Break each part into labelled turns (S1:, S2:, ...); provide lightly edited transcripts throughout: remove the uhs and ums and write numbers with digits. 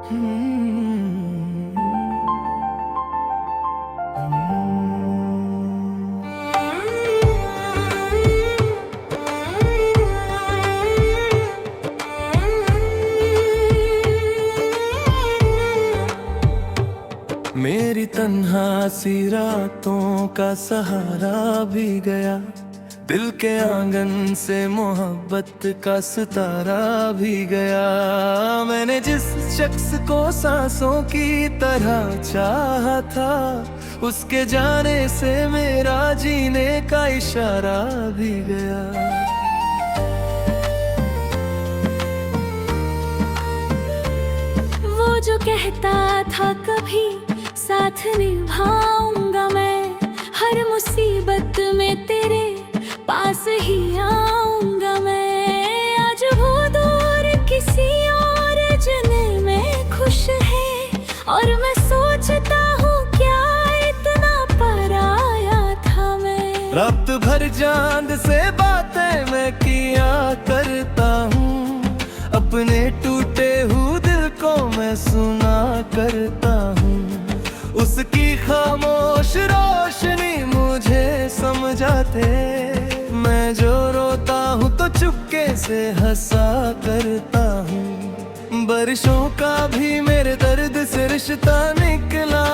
S1: मेरी तन्हा सी रातों का सहारा भी गया, दिल के आंगन से मोहब्बत का सितारा भी गया। मैंने जिस शख्स को सांसों की तरह चाहा था, उसके जाने से मेरा जीने का इशारा भी गया।
S2: वो जो कहता था कभी साथ निभाऊंगा मैं, हर मुसीबत में तेरे पास ही आऊंगा मैं। आज वो दूर किसी और जन्म में खुश है, और मैं सोचता हूँ क्या इतना पराया था मैं।
S1: रात भर चांद से बातें मैं किया करता हूँ, अपने टूटे हुए दिल को मैं सुना करता हूँ। उसकी खामोश रोशनी मुझे समझाते, मैं जो रोता हूँ तो चुपके से हंसा करता हूँ। बारिशों का भी मेरे दर्द से रिश्ता निकला,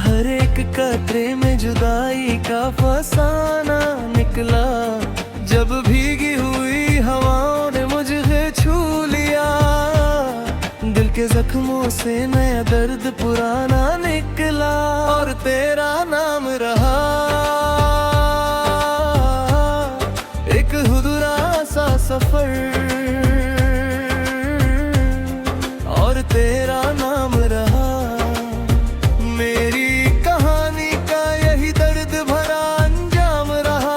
S1: हर एक कतरे में जुदाई का फसाना निकला। जब भीगी हुई हवाओं ने मुझे छू लिया, दिल के जख्मों से नया दर्द पुराना निकला। और तेरा नाम रहा एक हुदुरा सा सफर, और तेरा नाम रहा मेरी कहानी का यही दर्द भरा अंजाम रहा।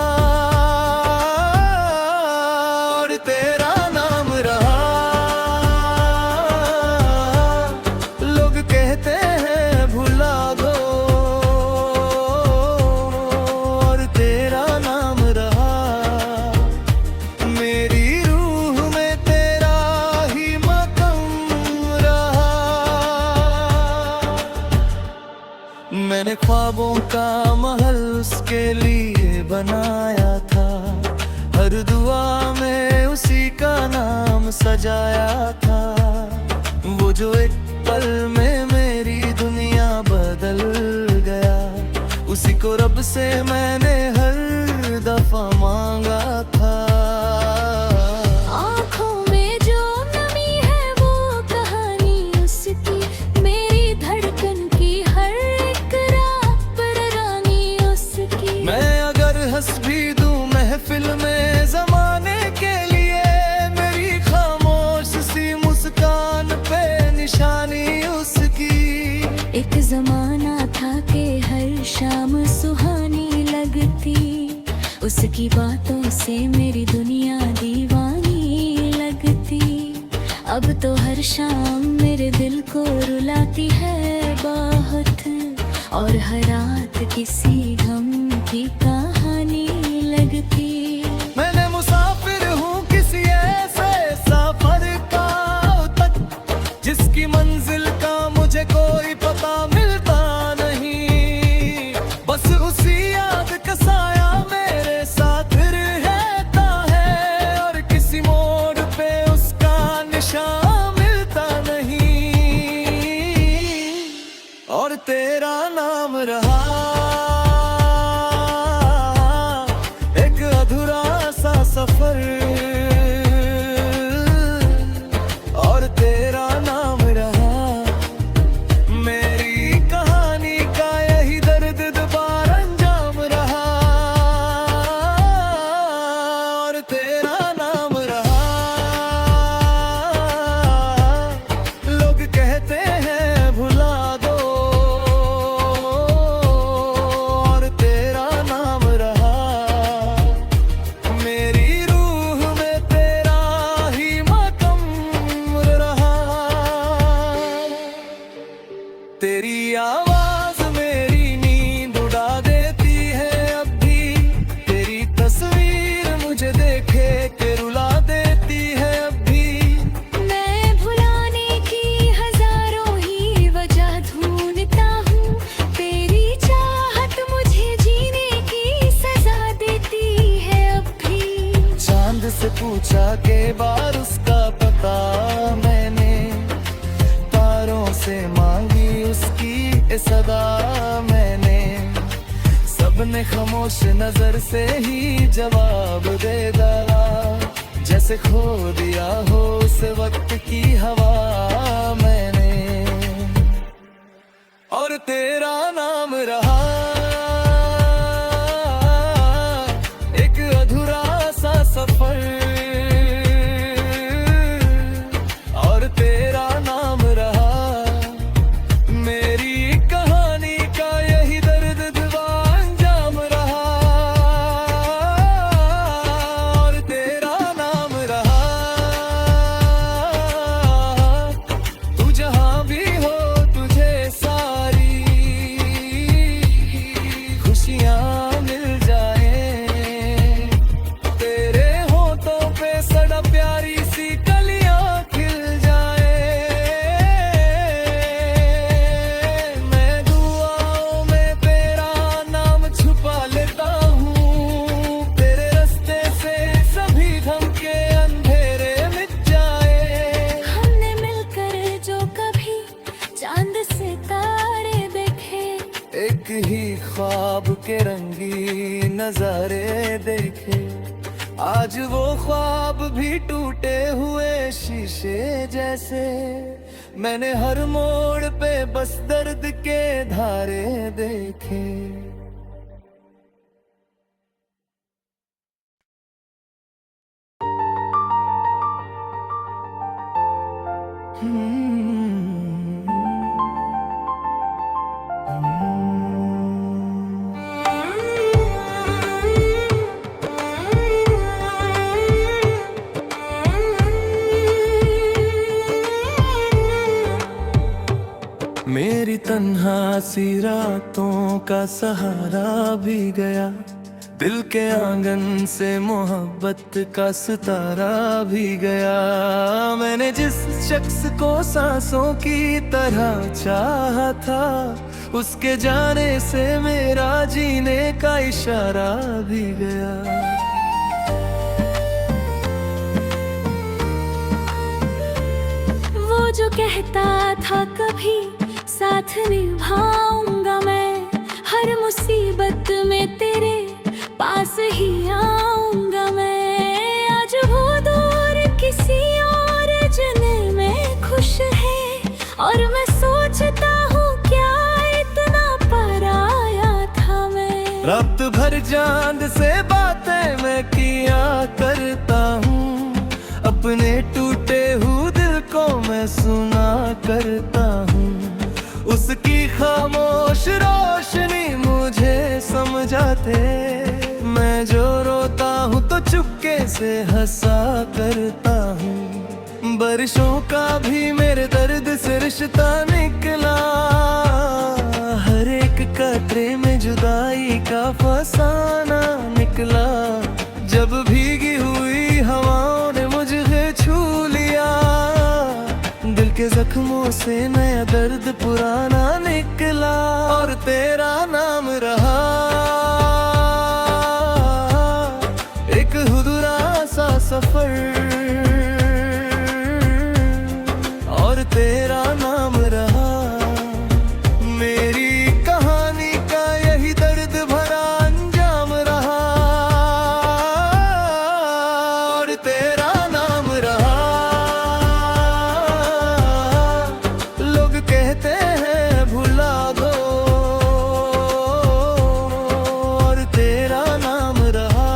S1: और तेरा नाम रहा, लोग कहते हैं भुला दो, और तेरा नाम रहा मेरी रूह में तेरा ही मक़ाम रहा। मैंने ख्वाबों का महल उसके लिए बनाया था, हर दुआ में उसी का नाम सजाया था। वो जो एक पल में मेरी दुनिया बदल गया, उसी को रब से मैंने हर दफा मांगा था।
S2: आँखों में जो नमी है वो कहानी उसकी, मेरी धड़कन की हर एक रात पर रानी उसकी।
S1: मैं अगर हंस भी दूं महफिल में ज़माने के लिए, मेरी खामोश सी मुस्कान पे निशानी उसकी।
S2: एक जमाना था कि हर शाम सुहानी लगती, उसकी बातों से मेरी दुनिया दीवानी लगती। अब तो हर शाम मेरे दिल को रुलाती है बहुत, और हर रात किसी गम की कहानी लगती।
S1: मैंने मुसाफिर हूँ किसी ऐसे सफर का तक, जिसकी मंजिल का मुझे कोई पता मिलता नहीं। बस उसी याद का साया मेरे साथ रहता है, और किसी मोड़ पे उसका निशान मिलता नहीं। और तेरा नाम रहा एक अधूरा सा सफर, और तेरा नाम रहा मेरी कहानी का यही दर्द दोबारा अंजाम रहा। और तेरा नाम रहा, लोग कहते हैं भुला दो, और तेरा नाम रहा मेरी रूह में से पूछा के बार उसका पता मैंने, तारों से मांगी उसकी सदा मैंने, सबने खामोश नजर से ही जवाब दे डाला, जैसे खो दिया हो उस वक्त की हवा मैंने। और तेरा नाम रहा एक अधूरा सा सफर, और तेरा नाम रहा मेरी कहानी का यही दर्द दवा अंजाम रहा। और तेरा नाम रहा, तू जहां भी हो तुझे सारी खुशियां मिल जाए, तेरे होठों पे सदा प्यारी सी कलियां खिल जाए। मैं दुआओं में तेरा नाम छुपा लेता हूँ, तेरे रास्ते से सभी गम के अंधेरे मिट जाए।
S2: हमने मिलकर जो कभी चांद से तारे देखे,
S1: एक ही ख्वाब के रंगी नजारे देखे, आज वो ख्वाब भी टूटे हुए शीशे जैसे, मैंने हर मोड़ पे बस दर्द के धारे देखे। मेरी तन्हा सी रातों का सहारा भी गया, दिल के आंगन से मोहब्बत का सितारा भी गया। मैंने जिस शख्स को सांसों की तरह चाहा था, उसके जाने से मेरा जीने का इशारा भी गया।
S2: वो जो कहता था कभी साथ निभाऊंगा मैं, हर मुसीबत में तेरे पास ही आऊंगा मैं। आज वो दूर किसी और जन्म में खुश है, और मैं सोचता हूँ क्या इतना पराया था मैं।
S1: रात भर चांद से बातें मैं किया करता हूँ, अपने टूटे हुए दिल को मैं सुना करता हूँ, उसकी खामोश रोशनी मुझे समझाते। मैं जो रोता हूँ तो चुपके से हंसा करता हूँ, बारिशों का भी मेरे दर्द से रिश्ता निकला, हर एक कतरे में जुदाई का फसाना निकला। जब भीगी हुई हवाओं ने मुझे छू लिया, दिल के जख्मों से नया दर्द पुराना निकला। और तेरा नाम रहा एक अधूरा सा सफर, और तेरा नाम रहा मेरी कहानी का यही दर्द भरा अंजाम रहा। और तेरा नाम रहा, लोग कहते हैं भुला दो, और तेरा नाम रहा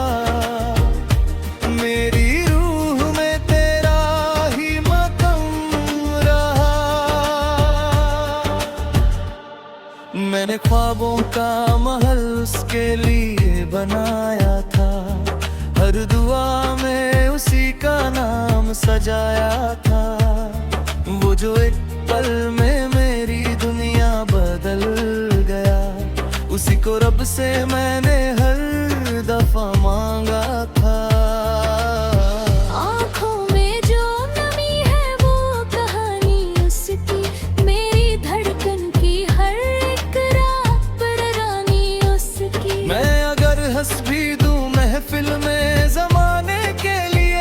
S1: मेरी रूह में तेरा ही मकाम रहा। मैंने ख्वाबों का महल उसके लिए बनाया था, हर दुआ में उसी का नाम सजाया था। वो जो एक पल में मेरी दुनिया बदल गया, उसी को रब से मैंने हर दफा मांगा था।
S2: आँखों में जो नमी है वो कहानी उसकी, मेरी धड़कन की हर एक रात पर रानी उसकी।
S1: मैं अगर हंस भी दूं महफिल में जमाने के लिए,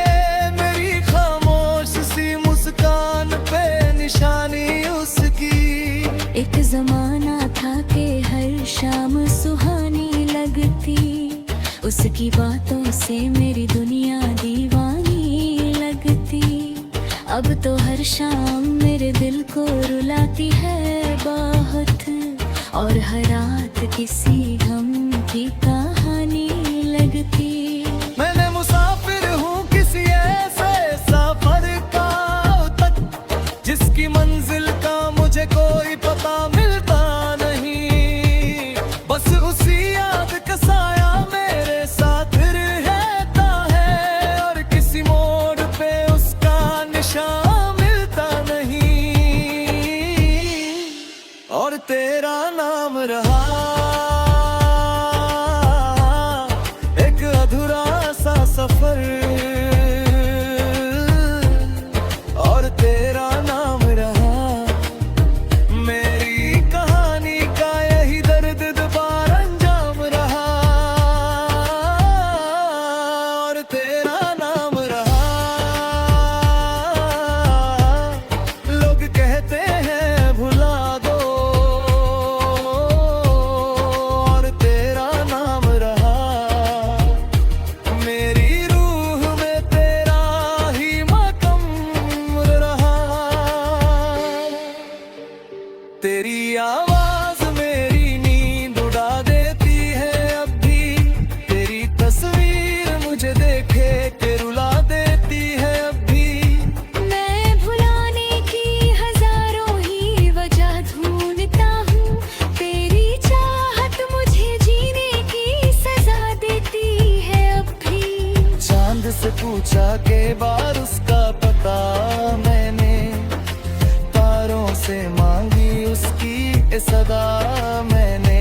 S2: की बातों से मेरी दुनिया दीवानी लगती। अब तो हर शाम मेरे दिल को रुलाती है बहुत, और हर रात किसी गम की कहानी लगती।
S1: मैंने मुसाफिर हूँ किसी ऐसे सफर का तक, जिसकी मंजिल का मुझे कोई पता मिलता नहीं। बस उसी याद का साया मेरे साथ रहता है, और किसी मोड़ पे उसका निशान मिलता नहीं। और तेरा नाम रहा एक अधूरा सा सफर, और तेरा नाम रहा मेरी कहानी का यही दर्द दोबारा अंजाम रहा। और तेरा नाम रहा, लोग कहते हैं भुला दो, और तेरा नाम रहा मेरी रूह में तेरा ही मकाम रहा। तेरी आवाज मेरी नींद उड़ा देती है अब भी, तेरी तस्वीर मुझे देखे के रुला देती है अब भी।
S2: मैं भुलाने की हजारों ही वजह ढूंढता हूँ, तेरी चाहत मुझे जीने की सजा देती है अब भी।
S1: चांद से पूछा के बार उसका पता मैंने, तारों से मांगी उसकी सदा मैंने।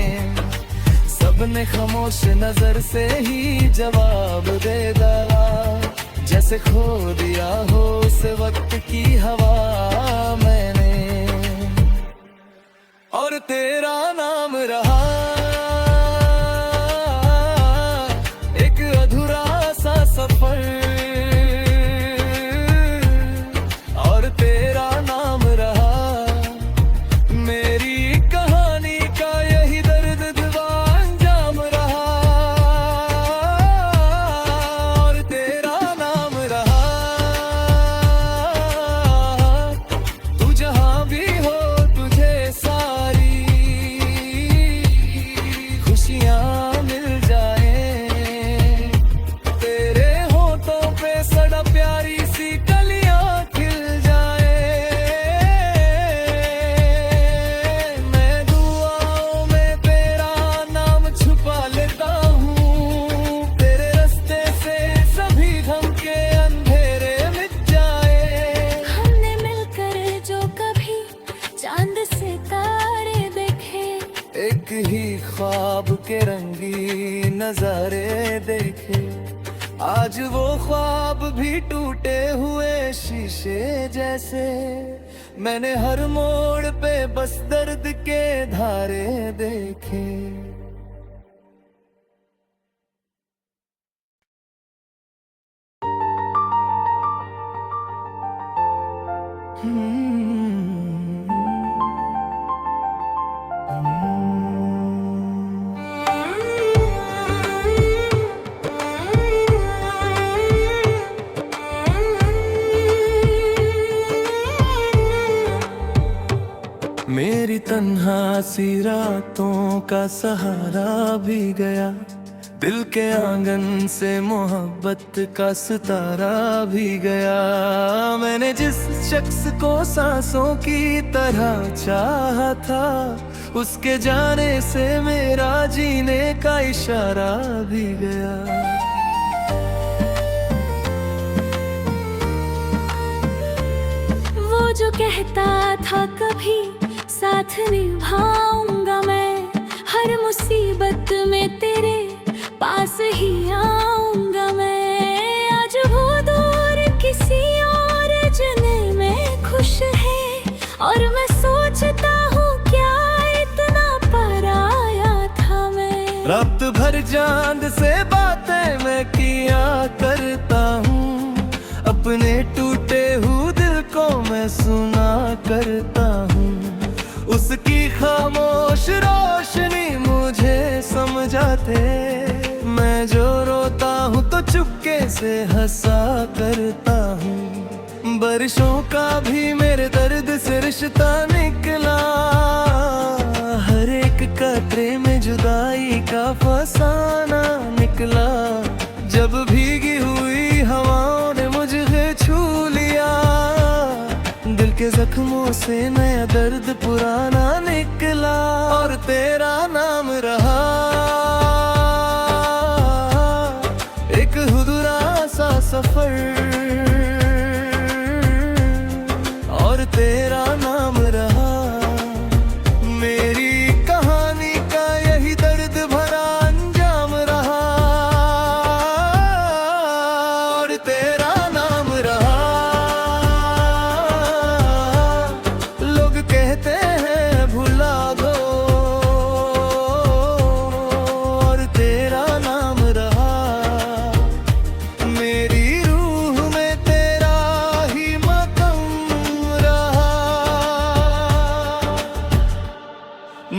S1: सबने खामोश नजर से ही जवाब दे डाला, जैसे खो दिया हो उस वक्त की हवा मैंने। और तेरा नाम रहा एक अधूरा सा सफर, और तेरा नाम रहा मेरी कहानी का यही दर्द दोबारा अंजाम रहा। और तेरा नाम रहा, तू जहाँ भी हो तुझे सारी खुशियाँ मिल जाए। तेरे होठों पे सदा प्यारी सी कलियाँ खिल जाए। मैं दुआओं में तेरा नाम छुपा लेता हूँ, तेरे रास्ते से सभी गम के अंधेरे मिट जाए।
S2: हमने मिलकर जो कभी चांद से तारे देखे,
S1: एक ही ख्वाब के रंगी नजारे देखे। आज वो ख्वाब भी टूटे हुए शीशे जैसे, मैंने हर मोड़ पे बस दर्द के धारे देखे। मेरी तन्हा सी रातों का सहारा भी गया, दिल के आंगन से मोहब्बत का सितारा भी गया। मैंने जिस शख्स को सांसों की तरह चाहा था, उसके जाने से मेरा जीने का इशारा भी गया।
S2: वो जो कहता था कभी साथ निभाऊंगा मैं, हर मुसीबत में तेरे पास ही आऊंगा मैं। आज वो दूर किसी और जने में खुश है, और मैं सोचता हूँ क्या इतना पराया था मैं।
S1: रात भर चांद से बातें मैं किया करता हूँ, अपने टूटे हुए दिल को मैं सुना करता हूँ। उसकी खामोश रोशनी मुझे समझाते, मैं जो रोता हल्के से हंसा करता हूँ। बारिशों का भी मेरे दर्द से रिश्ता निकला, हर एक कतरे में जुदाई का फसाना निकला। जब भीगी हुई हवाओं ने मुझे छू लिया, दिल के जख्मों से नया दर्द पुराना निकला। और तेरा नाम रहा एक अधूरा सा सफर, और तेरा नाम रहा मेरी कहानी का यही दर्द भरा अंजाम रहा। और तेरा नाम रहा, लोग कहते हैं भुला दो, और तेरा नाम रहा मेरी रूह में तेरा ही मकाम रहा।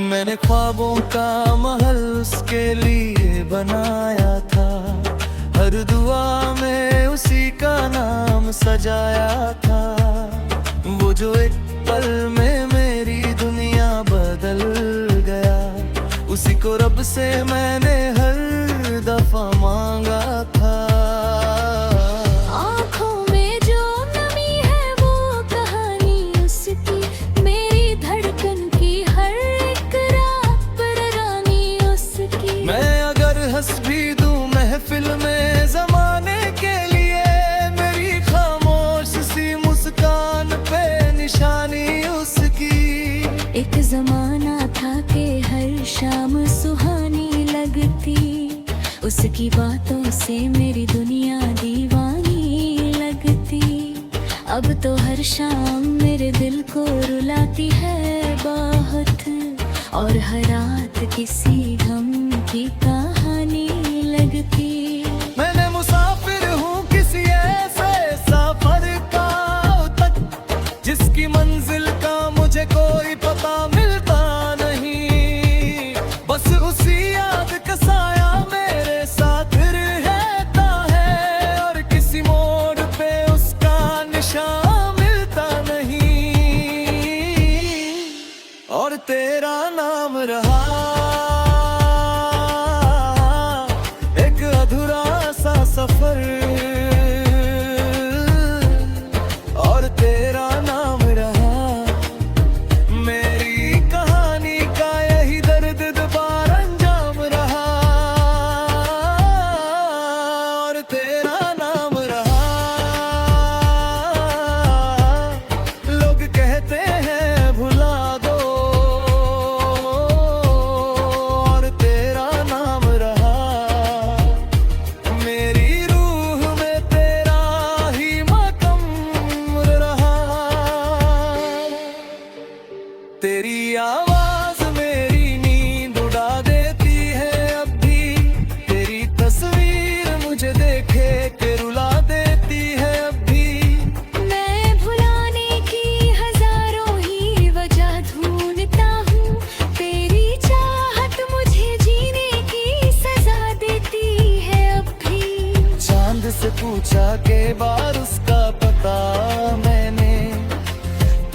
S1: मैंने ख्वाबों का महल उसके लिए बनाया था, हर दुआ में उसी का नाम सजाया था। वो जो एक पल में मेरी दुनिया बदल गया, उसी को रब से मैंने हर दफा मांगा था।
S2: आँखों में जो नमी है वो कहानी उसकी, मेरी धड़कन की हर एक रात पर रानी उसकी।
S1: मैं अगर हंस भी दूं महफिल में जमाने के लिए, मेरी खामोश सी मुस्कान पे निशानी उसकी।
S2: एक जमाना था कि हर शाम सुहानी लगती, उसकी बातों से मेरी दुनिया दीवानी लगती। अब तो हर शाम मेरे दिल को रुलाती है बहुत, और हर रात किसी गम की कहानी लगती।
S1: मैंने मुसाफिर हूँ किसी ऐसे सफर का तक, जिसकी मंजिल का मुझे कोई पता मिलता नहीं। बस उसी याद का साया मेरे साथ रहता है, और किसी मोड़ पे उसका निशान मिलता नहीं। और तेरा नाम रहा एक अधूरा सा सफर, और तेरा नाम रहा मेरी कहानी का यही दर्द दोबारा अंजाम रहा। और तेरा नाम रहा, लोग कहते हैं भुला दो, और तेरा नाम रहा मेरी रूह में तेरा ही मकाम रहा। तेरी आवाज मेरी नींद उड़ा देती है अब भी, तेरी तस्वीर मुझे देखे के रुला देती है अब भी।
S2: मैं भुलाने की हजारों ही वजह ढूंढता हूँ, तेरी चाहत मुझे जीने की सजा देती है अब भी।
S1: चांद से पूछा के बार उसका पता मैंने,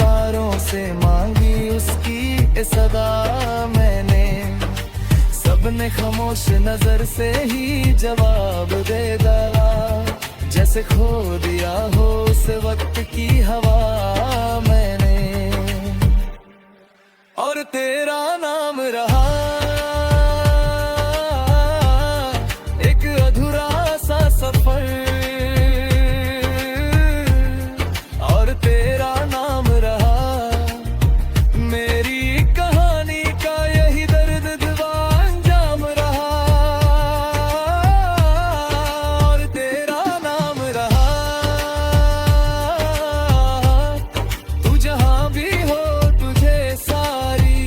S1: तारों से मांगी उसकी सदा मैंने। सबने खामोश नजर से ही जवाब दे डाला, जैसे खो दिया हो उस वक्त की हवा मैंने। और तेरा नाम रहा एक अधूरा सा सफर, और तेरा नाम रहा मेरी कहानी का यही दर्द दवा अंजाम रहा। और तेरा नाम रहा, तू जहाँ भी हो तुझे सारी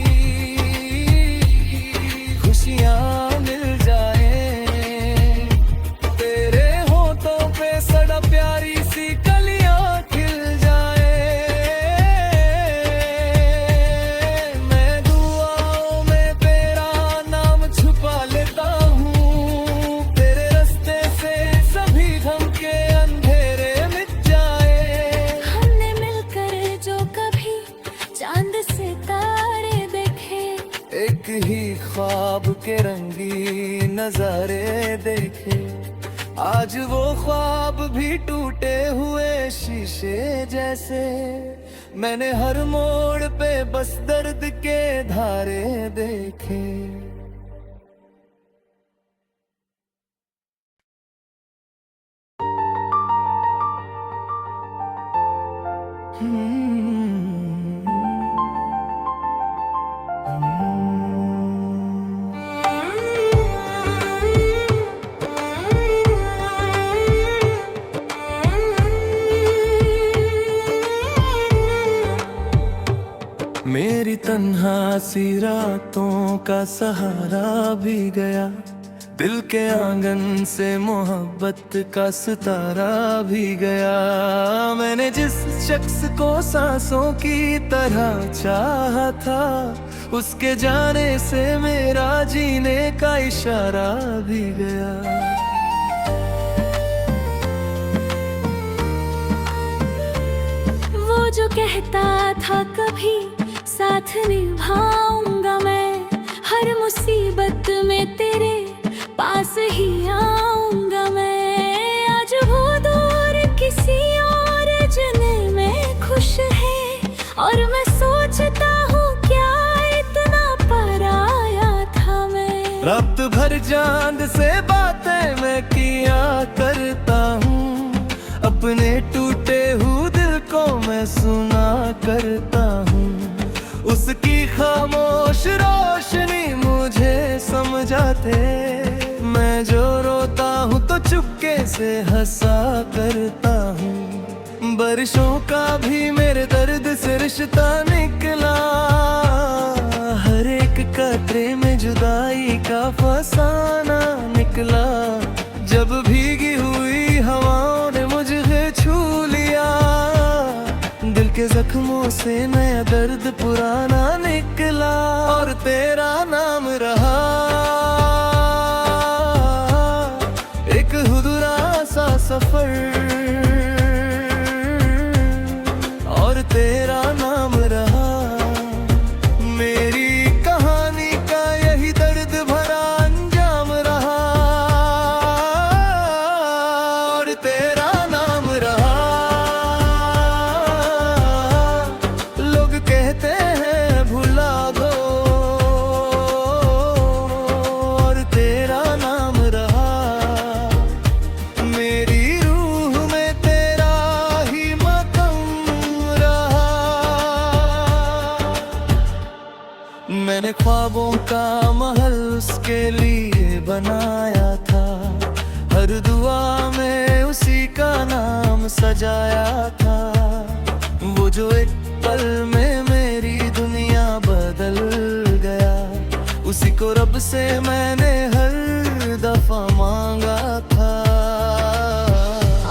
S1: के रंगी नजारे देखे। आज वो ख्वाब भी टूटे हुए शीशे जैसे, मैंने हर मोड़ पे बस दर्द के धारे देखे। मेरी तन्हा सी रातों का सहारा भी गया, दिल के आंगन से मोहब्बत का सितारा भी गया। मैंने जिस शख्स को सांसों की तरह चाहा था, उसके जाने से मेरा जीने का इशारा भी गया।
S2: वो जो कहता था कभी साथ निभाऊंगा मैं, हर मुसीबत में तेरे पास ही आऊंगा मैं। आज वो दूर किसी और जने में खुश है, और मैं सोचता हूँ क्या इतना पराया था मैं।
S1: रात भर चांद से बातें मैं किया करता हूँ, अपने टूटे हुए दिल को मैं सुना करता हूँ। उसकी खामोश रोशनी मुझे समझाते, मैं जो रोता हूँ तो चुपके से हंसा करता हूँ। बारिशों का भी मेरे दर्द से रिश्ता निकला, हर एक कतरे में जुदाई का फसाना निकला। जब भीगी हुई हवाओं ने मुझे छू लिया, दिल के जख्मों से नया दर्द पुराना निकला। और तेरा नाम रहा एक हुदुरा सा सफर, और तेरा नाम रहा मेरी कहानी का यही दर्द भरा अंजाम रहा। और तेरा नाम रहा, लोग कहते हैं भुला दो, और तेरा नाम रहा मेरी रूह में तेरा ही मक़ाम रहा। मैंने ख्वाबों का महल उसके लिए बनाया था, हर दुआ में उसी का नाम सजाया था। वो जो एक पल में मेरी दुनिया बदल गया, उसी को रब से मैंने हर दफा मांगा था।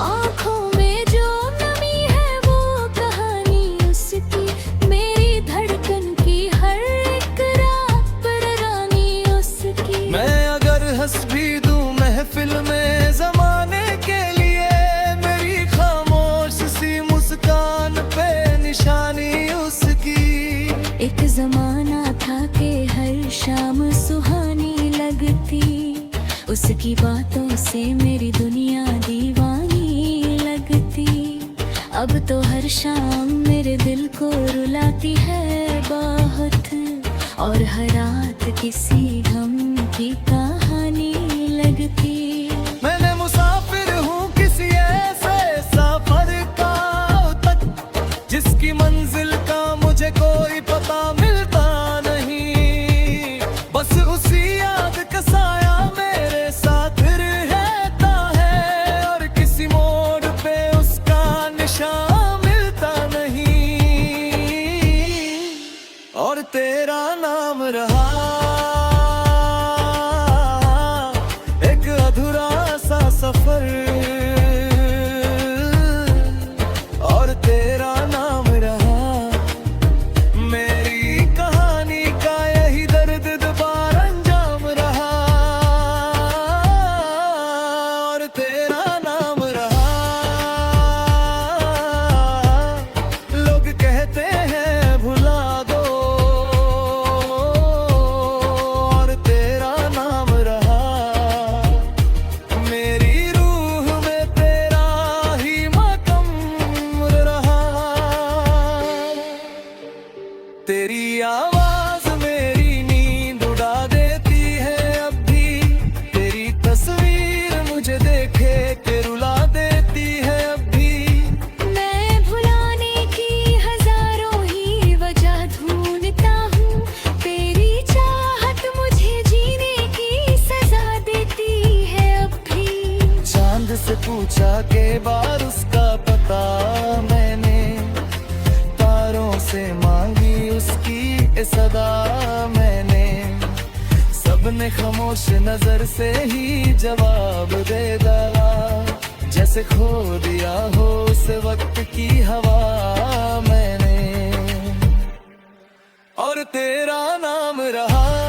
S2: आँखों में जो नमी है वो कहानी उसकी, मेरी धड़कन की हर एक रात पर रानी उसकी।
S1: मैं अगर हंस भी दूं महफिल में ज़माने के लिए, मेरी खामोश सी मुस्कान पे निशानी उसकी।
S2: एक जमाना था कि हर शाम सुहानी लगती, उसकी बातों से मेरी दुनिया दीवानी लगती। अब तो हर शाम मेरे दिल को रुलाती है बहुत, और हर रात किसी गम की कहानी लगती।
S1: मैंने मुसाफिर हूँ किसी ऐसे सफर का तक, जिसकी मंजिल का मुझे कोई पता मिलता नहीं। बस उसी याद का साया मेरे साथ रहता है, और किसी मोड़ पे उसका निशान मिलता नहीं। और तेरा नाम रहा एक अधूरा चांद से पूछा के बार उसका पता मैंने, तारों से मांगी उसकी सदा मैंने, सबने खामोश नजर से ही जवाब दे डाला, जैसे खो दिया हो उस वक्त की हवा मैंने, और तेरा नाम रहा